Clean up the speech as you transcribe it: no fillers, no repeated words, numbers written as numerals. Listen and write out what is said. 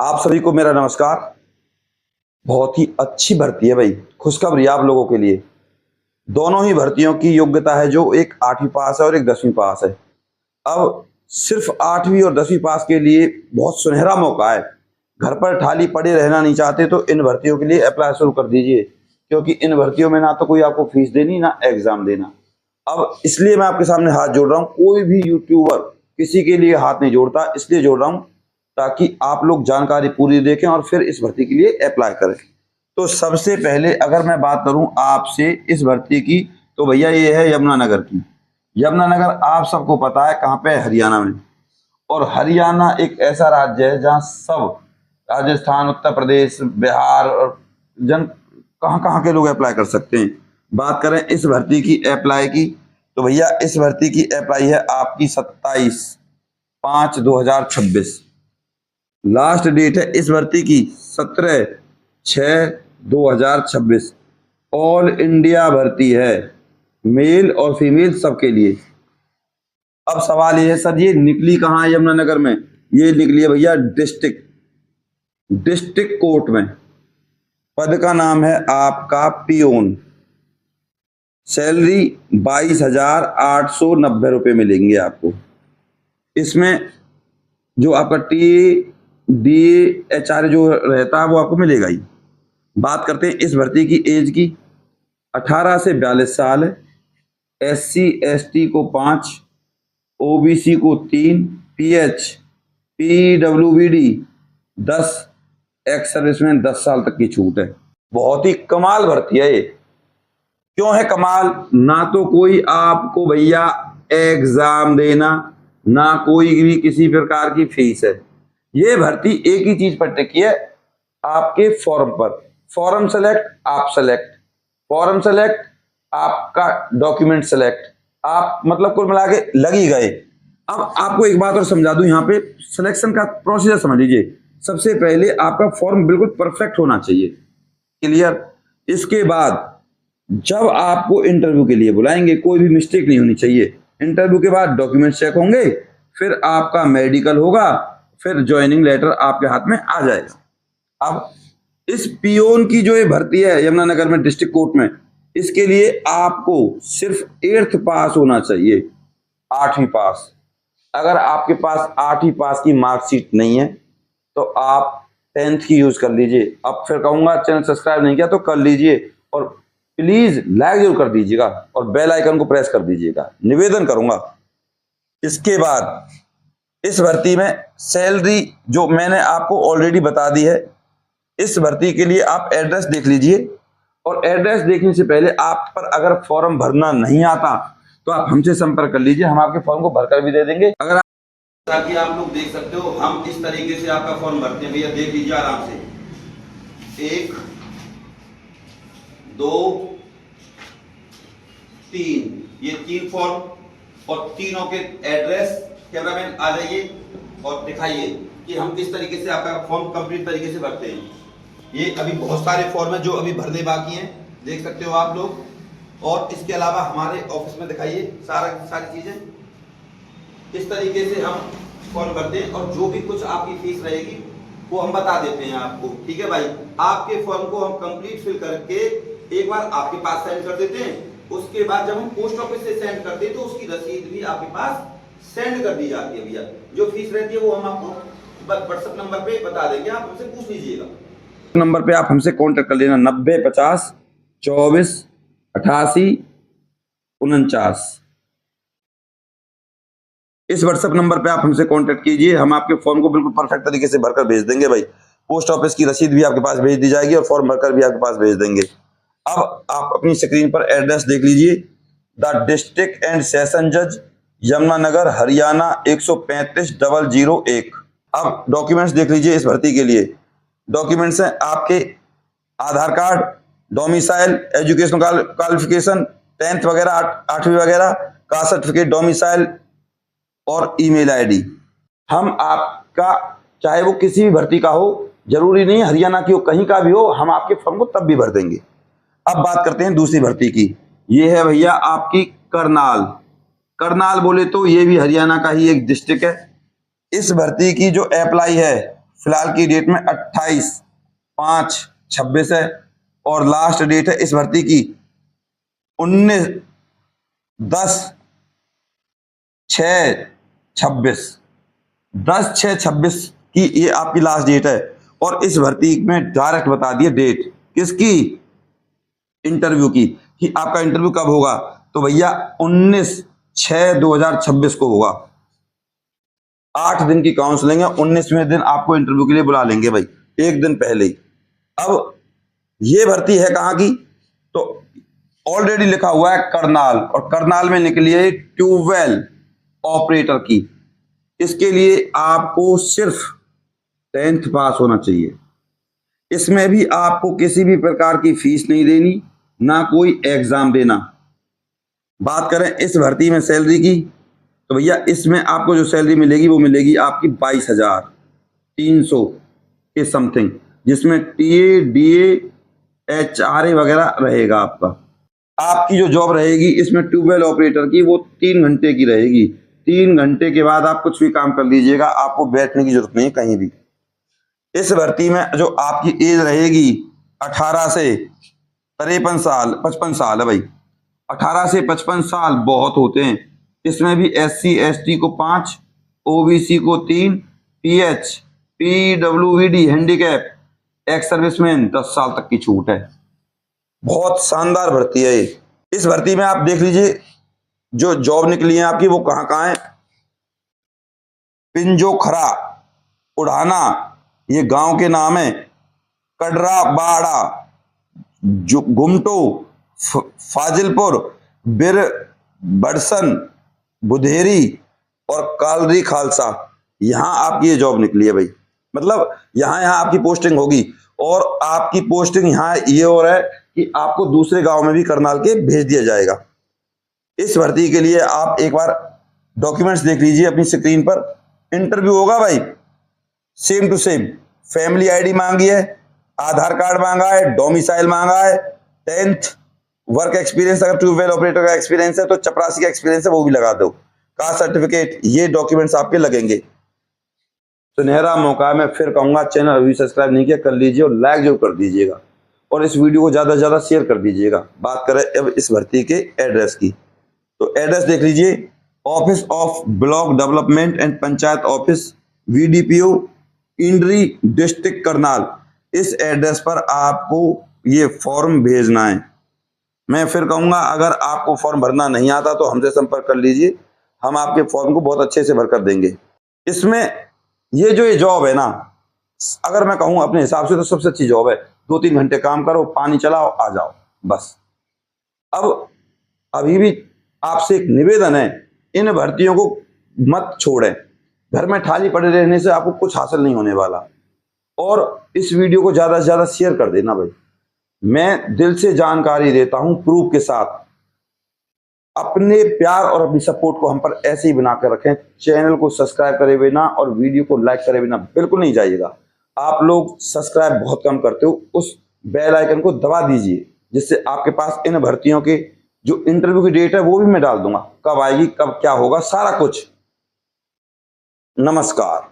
आप सभी को मेरा नमस्कार। बहुत ही अच्छी भर्ती है भाई, खुशखबरी आप लोगों के लिए। दोनों ही भर्तियों की योग्यता है, जो एक 8वीं पास है और एक 10वीं पास है। अब सिर्फ 8वीं और 10वीं पास के लिए बहुत सुनहरा मौका है। घर पर थाली पड़े रहना नहीं चाहते तो इन भर्तियों के लिए अप्लाई शुरू कर दीजिए, क्योंकि इन भर्तियों में ना तो कोई आपको फीस देनी ना एग्जाम देना। अब इसलिए मैं आपके सामने हाथ जोड़ रहा हूँ। कोई भी यूट्यूबर किसी के लिए हाथ नहीं जोड़ता, इसलिए जोड़ रहा हूँ ताकि आप लोग जानकारी पूरी देखें और फिर इस भर्ती के लिए अप्लाई करें। तो सबसे पहले अगर मैं बात करूं आपसे इस भर्ती की, तो भैया ये है यमुनानगर की। यमुनानगर आप सबको पता है कहाँ पे है, हरियाणा में। और हरियाणा एक ऐसा राज्य है जहाँ सब राजस्थान, उत्तर प्रदेश, बिहार और जन कहाँ कहाँ के लोग अप्लाई कर सकते हैं। बात करें इस भर्ती की अप्लाई की, तो भैया इस भर्ती की अप्लाई है आपकी 27/5/2026। लास्ट डेट है इस भर्ती की 17/6/2026। ऑल इंडिया भर्ती है, मेल और फीमेल सबके लिए। अब सवाल ये है, सर ये निकली कहाँ है यमुनानगर में? ये निकली है भैया डिस्ट्रिक्ट कोर्ट में। पद का नाम है आपका पियोन। सैलरी 22,890 रुपये मिलेंगे आपको। इसमें जो आपका TDHR जो रहता है वो आपको मिलेगा ही। बात करते हैं इस भर्ती की एज की। 18 से 42 साल है। SC ST को 5, OBC को 3, PH PWBD 10, एक्स सर्विसमैन 10 साल तक की छूट है। बहुत ही कमाल भर्ती है ये। क्यों है कमाल? ना तो कोई आपको भैया एग्जाम देना, ना कोई भी किसी प्रकार की फीस है। ये भर्ती एक ही चीज पर टिकी है, आपके फॉर्म पर। फॉर्म सेलेक्ट, आप सेलेक्ट, फॉर्म सेलेक्ट, आपका डॉक्यूमेंट सेलेक्ट, आप मतलब कुल मिला के लग ही गए। अब आपको एक बात और समझा दूं, यहाँ पे सिलेक्शन का प्रोसीजर समझ लीजिए। सबसे पहले आपका फॉर्म बिल्कुल परफेक्ट होना चाहिए, क्लियर। इसके बाद जब आपको इंटरव्यू के लिए बुलाएंगे, कोई भी मिस्टेक नहीं होनी चाहिए। इंटरव्यू के बाद डॉक्यूमेंट चेक होंगे, फिर आपका मेडिकल होगा, फिर ज्वाइनिंग लेटर आपके हाथ में आ जाएगा। अब इस पियोन की जो ये भर्ती है यमुनानगर में डिस्ट्रिक्ट कोर्ट में, इसके लिए आपको सिर्फ 8th पास होना चाहिए, 8वीं पास। अगर आपके पास 8वीं पास की मार्कशीट नहीं है तो आप 10th की यूज कर लीजिए। अब फिर कहूंगा चैनल सब्सक्राइब नहीं किया तो कर लीजिए, और प्लीज लाइक जरूर कर दीजिएगा और बेल आइकन को प्रेस कर दीजिएगा, निवेदन करूंगा। इसके बाद इस भर्ती में सैलरी जो मैंने आपको ऑलरेडी बता दी है। इस भर्ती के लिए आप एड्रेस देख लीजिए, और एड्रेस देखने से पहले आप पर अगर फॉर्म भरना नहीं आता तो आप हमसे संपर्क कर लीजिए, हम आपके फॉर्म को भरकर भी दे देंगे। अगर ताकि आप लोग देख सकते हो हम इस तरीके से आपका फॉर्म भरते हैं। भैया देख लीजिए आराम से, 1 2 3, ये 3 फॉर्म, और तीनों के एड्रेस। कैमरामैन आ जाइए और दिखाइए कि हम किस तरीके से आपका फॉर्म कंप्लीट तरीके से भरते हैं। ये अभी बहुत सारे फॉर्म है जो अभी भरने बाकी हैं, देख सकते हो आप लोग। और इसके अलावा हमारे ऑफिस में दिखाइए सारी चीजें। इस तरीके से हम फॉर्म भरते हैं, और जो भी कुछ आपकी फीस रहेगी वो हम बता देते हैं आपको, ठीक है भाई। आपके फॉर्म को हम कंप्लीट फिल करके एक बार आपके पास सेंड कर देते हैं। उसके बाद जब हम पोस्ट ऑफिस से सेंड करते हैं तो उसकी रसीद भी आपके पास सेंड कर दी जाती है भैया। जो फीस रहती है वो हम आपको व्हाट्सएप नंबर पे बता देंगे, आप हमसे पूछ लीजिएगा। नंबर पे आप हमसे कांटेक्ट कर लेना, 90 50 24 88 49। इस व्हाट्सएप नंबर पे आप हमसे कांटेक्ट कीजिए, हम आपके फॉर्म को बिल्कुल परफेक्ट तरीके से भरकर भेज देंगे भाई। पोस्ट ऑफिस की रसीद भी आपके पास भेज दी जाएगी और फॉर्म भरकर भी आपके पास भेज देंगे। अब आप अपनी स्क्रीन पर एड्रेस देख लीजिए, द डिस्ट्रिक्ट एंड सेशन जज, यमुनानगर, हरियाणा 135,001। अब डॉक्यूमेंट्स देख लीजिए इस भर्ती के लिए। डॉक्यूमेंट्स हैं आपके Aadhaar card, domicile, educational qualification, 10th वगैरह, 8वीं वगैरह, कास्ट सर्टिफिकेट, डोमिसाइल और ईमेल आईडी। हम आपका चाहे वो किसी भी भर्ती का हो, जरूरी नहीं हरियाणा की हो, कहीं का भी हो, हम आपके फॉर्म को तब भी भर देंगे। अब बात करते हैं दूसरी भर्ती की। ये है भैया आपकी करनाल। करनाल बोले तो ये भी हरियाणा का ही एक डिस्ट्रिक्ट है। इस भर्ती की जो अप्लाई है फिलहाल की डेट में 28/5/26 है और लास्ट डेट है इस भर्ती की 19/10/6/26। 10/6/26 की ये आपकी लास्ट डेट है और इस भर्ती में डायरेक्ट बता दिए डेट किसकी, इंटरव्यू की, कि आपका इंटरव्यू कब होगा। तो भैया 19/6/2026 को होगा। 8 दिन की काउंसलिंग है, 19वें दिन आपको इंटरव्यू के लिए बुला लेंगे भाई, एक दिन पहले ही। अब ये भर्ती है कहाँ की, तो ऑलरेडी लिखा हुआ है करनाल, और करनाल में निकली है ट्यूबवेल ऑपरेटर की। इसके लिए आपको सिर्फ 10th पास होना चाहिए। इसमें भी आपको किसी भी प्रकार की फीस नहीं देनी, ना कोई एग्जाम देना। बात करें इस भर्ती में सैलरी की, तो भैया इसमें आपको जो सैलरी मिलेगी वो मिलेगी आपकी 22,300 के समथिंग, जिसमें टीए डीए एचआरए वगैरह रहेगा आपका। आपकी जो जॉब रहेगी इसमें ट्यूबवेल ऑपरेटर की, वो 3 घंटे की रहेगी। 3 घंटे के बाद आप कुछ भी काम कर लीजिएगा, आपको बैठने की जरूरत नहीं है कहीं भी। इस भर्ती में जो आपकी एज रहेगी 18 से 53 साल, 55 साल है भाई। 18 से 55 साल बहुत होते हैं। इसमें भी SC ST को 5, OBC को 3, PH PWD handicap ex serviceman 10 साल तक की छूट है। बहुत शानदार भर्ती है ये। इस भर्ती में आप देख लीजिए जो जॉब निकली है आपकी वो कहाँ कहाँ है। पिंजोखरा उड़ाना, ये गांव के नाम है। कड़रा बाड़ा, जो गुमटो, फाजिलपुर, बिर बड़सन, बुधेरी और कालरी खालसा, यहाँ आपकी ये जॉब निकली है भाई। मतलब यहाँ आपकी पोस्टिंग होगी, और आपकी पोस्टिंग यहाँ ये हो रहा है कि आपको दूसरे गांव में भी करनाल के भेज दिया जाएगा। इस भर्ती के लिए आप एक बार डॉक्यूमेंट्स देख लीजिए अपनी स्क्रीन पर। इंटरव्यू होगा भाई same to same. Family ID मांगी है, आधार कार्ड मांगा है, डोमिसाइल मांगा है, 10th वर्क एक्सपीरियंस, अगर ट्यूबवेल ऑपरेटर का एक्सपीरियंस है तो चपरासी का एक्सपीरियंस है वो भी लगा दो, कास्ट सर्टिफिकेट, ये डॉक्यूमेंट्स आपके लगेंगे। सुनहरा मौका है, मैं फिर कहूंगा चैनल अभी सब्सक्राइब नहीं किया कर लीजिए और लाइक जरूर कर दीजिएगा, और इस वीडियो को ज्यादा से ज्यादा शेयर कर दीजिएगा। बात करें अब इस भर्ती के एड्रेस की, तो एड्रेस देख लीजिए, office of block development and panchayat office, VDPO, Indri, district Karnal. इस एड्रेस पर आपको ये फॉर्म भेजना है। मैं फिर कहूंगा अगर आपको फॉर्म भरना नहीं आता तो हमसे संपर्क कर लीजिए, हम आपके फॉर्म को बहुत अच्छे से भर कर देंगे। इसमें ये जॉब है ना, अगर मैं कहूँ अपने हिसाब से तो सबसे अच्छी जॉब है। 2-3 घंटे काम करो, पानी चलाओ, आ जाओ बस। अब अभी भी आपसे एक निवेदन है, इन भर्तियों को मत छोड़ें। घर में थाली पड़े रहने से आपको कुछ हासिल नहीं होने वाला, और इस वीडियो को ज्यादा से ज्यादा शेयर कर देना भाई। मैं दिल से जानकारी देता हूं प्रूफ के साथ। अपने प्यार और अपनी सपोर्ट को हम पर ऐसे ही बना कर रखें। चैनल को सब्सक्राइब करे बिना और वीडियो को लाइक करे बिना बिल्कुल नहीं जाइएगा। आप लोग सब्सक्राइब बहुत कम करते हो, उस बेल आइकन को दबा दीजिए, जिससे आपके पास इन भर्तियों के जो इंटरव्यू की डेट है वो भी मैं डाल दूंगा, कब आएगी, कब क्या होगा, सारा कुछ। नमस्कार।